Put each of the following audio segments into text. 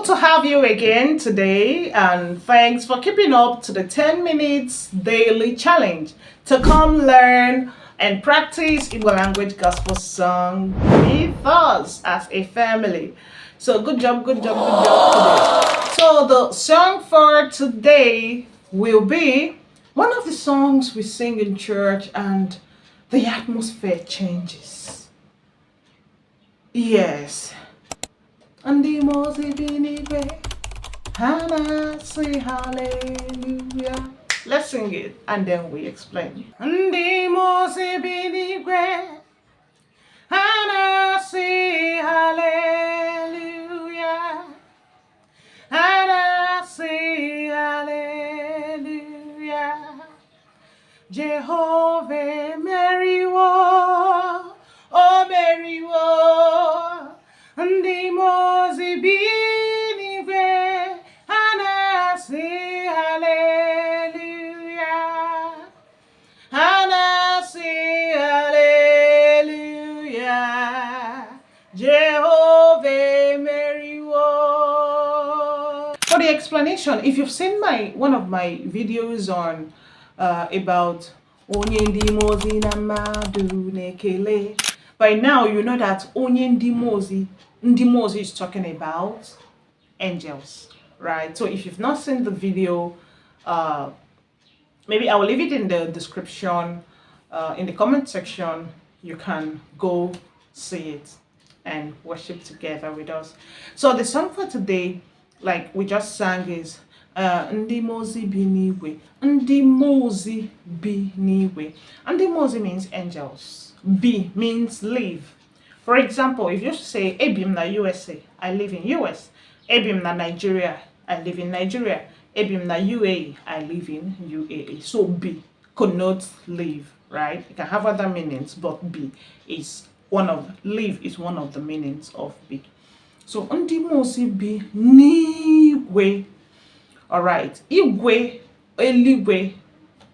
Good to have you again today, and thanks for keeping up to the 10 minutes daily challenge to come learn and practice Igbo language gospel song with us as a family. So good job today. So the song for today will be one of the songs we sing in church and the atmosphere changes. Yes. Ndị Mmụọ bi n'igwe, ha na-asị hallelujah. Let's sing it and then we explain. Ndị Mmụọ bi n'igwe, ha na-asị hallelujah. Ha na-asị hallelujah. Jehovah meriwo, o meriwo. Ndị Mmụọ bi n'igwe, ha na-asị hallelujah. Ha na-asị hallelujah. Jehovah meriwo. For the explanation, if you've seen one of my videos on about onye ndị Mmụọ na mmadụ na-ekele, by now you know that onye ndị Mmụọ is talking about angels, right? So if you've not seen the video, maybe I will leave it in the description, in the comment section. You can go see it and worship together with us. So the song for today, like we just sang, is Ndị Mmụọ bi n'igwe. Ndị Mmụọ bi n'igwe. Ndị Mmụọ means angels. B means live. For example, if you say Ebim na USA, I live in US. Ebim na Nigeria, I live in Nigeria. Ebim na UAE, I live in UAE. So B connotes live, right? It can have other meanings, but B is live is one of the meanings of B. So Ndị Mmụọ bi n'igwe. All right, igwe, eligwe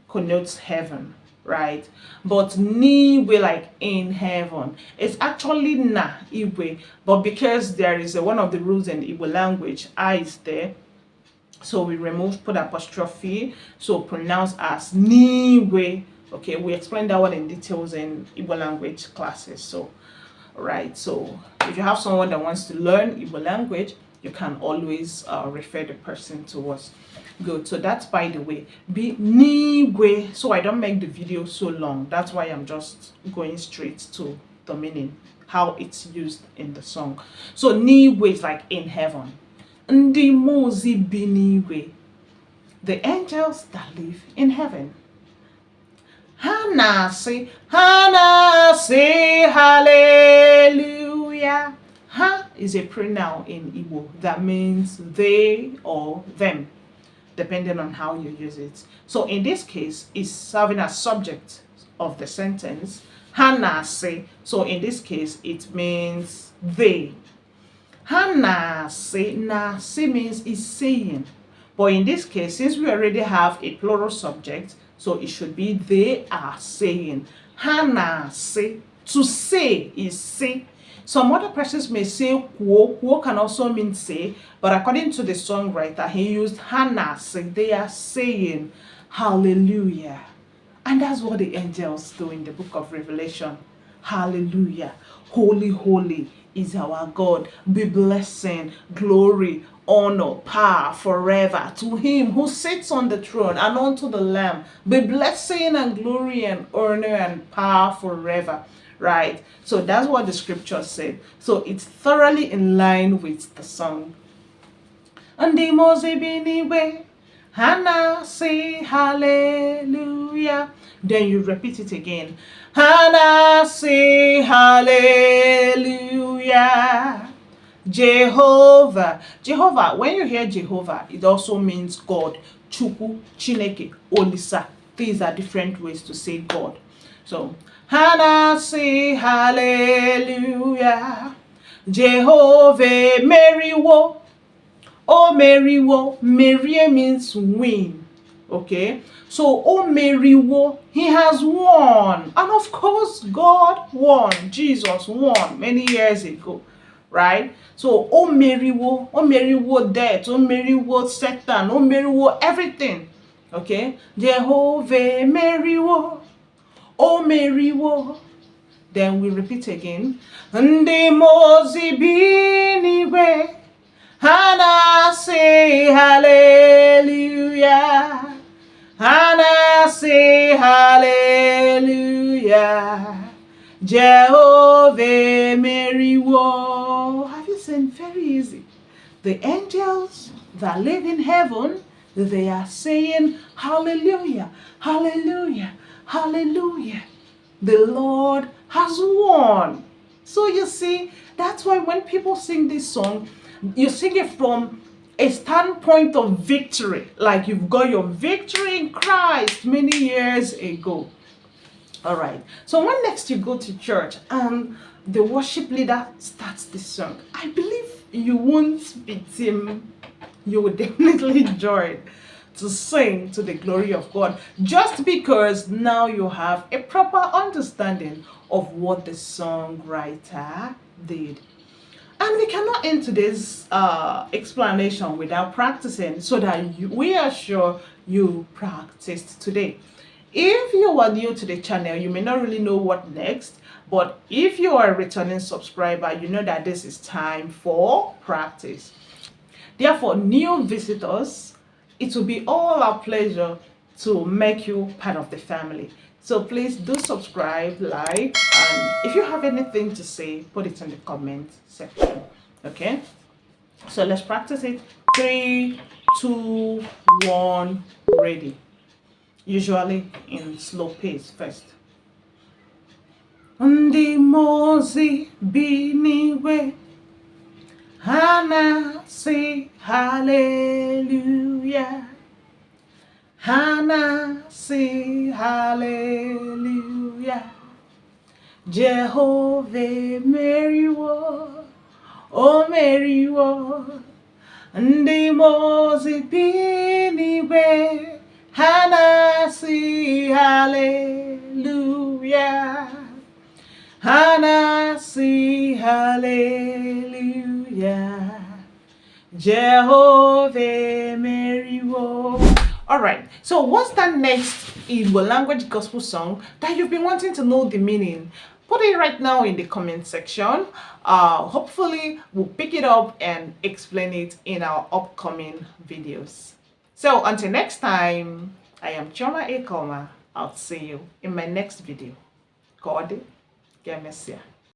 connotes heaven, right? But niwe, like in heaven, it's actually na igwe, but because there is one of the rules in Igbo language, I is there, so we put apostrophe, so pronounce as niwe. Okay, we explained that one in details in Igbo language classes. So right, so if you have someone that wants to learn Igbo language, you can always refer the person to us. Good. So that's, by the way, be nigwe. So I don't make the video so long. That's why I'm just going straight to the meaning, how it's used in the song. So nigwe is like in heaven. Ndị Mmụọ bi n'igwe, the angels that live in heaven. Ha na-asị hallelujah. Ha is a pronoun in Igbo that means they or them, depending on how you use it. So in this case, it's serving as subject of the sentence. Ha na-asị. So in this case, it means they. Ha na-asị. Na-asị means is saying. But in this case, since we already have a plural subject, so it should be they are saying. Ha na-asị. To say is say. Some other persons may say kwo. Kwo can also mean say, but according to the songwriter, he used ha na-asị. They are saying hallelujah. And that's what the angels do in the book of Revelation. Hallelujah. Holy, holy is our God. Be blessing, glory, honor, power forever to him who sits on the throne and unto the Lamb. Be blessing and glory and honor and power forever. Right? So that's what the scripture said. So it's thoroughly in line with the song. Ndị Mmụọ bi n'igwe, ha na-asị hallelujah. Then you repeat it again. Ha na-asị hallelujah. Jehovah. Jehovah, when you hear Jehovah, it also means God. Chukwu, Chineke, Olisa. These are different ways to say God. So ha na-asị hallelujah. Jehovah meriwo. O meriwo. Merie means win. Okay, so O meriwo, he has won. And of course, God won. Jesus won many years ago. right? So, O meriwo death, O meriwo Satan, O meriwo everything. Okay? Jehovah meriwo, O meriwo. Then we repeat again. Ndị Mmụọ ozi bi n'igwe, ha na-asị hallelujah. Ha na-asị hallelujah. Jehovah meriwo. Have you seen? Very easy. The angels that live in heaven, they are saying hallelujah, hallelujah, hallelujah. The Lord has won. So you see, that's why when people sing this song, you sing it from a standpoint of victory, like you've got your victory in Christ many years ago. All right. So when next you go to church and the worship leader starts this song, I believe you won't beat him. You will definitely enjoy it, to sing to the glory of God, just because now you have a proper understanding of what the songwriter did. And we cannot end today's explanation without practicing, so that we are sure you practiced today. If you are new to the channel, you may not really know what next, but if you are a returning subscriber, you know that this is time for practice. Therefore, new visitors, it will be all our pleasure to make you part of the family. So please do subscribe, like, and if you have anything to say, put it in the comment section. Okay? So let's practice it. 3, 2, 1, ready. Usually in slow pace first. Ndị Mmụọ ozi bi n'igwe, ha na-asị hallelujah. Ha na-asị hallelujah. Jehovah meriwo, O meriwo. Ndị Mmụọ ozi bi n'igwe, ha na-asị hallelujah. Ha na-asị hallelujah. Jehovah meriwo. All right, so what's that next Igbo language gospel song that you've been wanting to know the meaning? Put it right now in the comment section. Hopefully we'll pick it up and explain it in our upcoming videos. So until next time, I am Chiomaekeomautube. I'll see you in my next video. God, get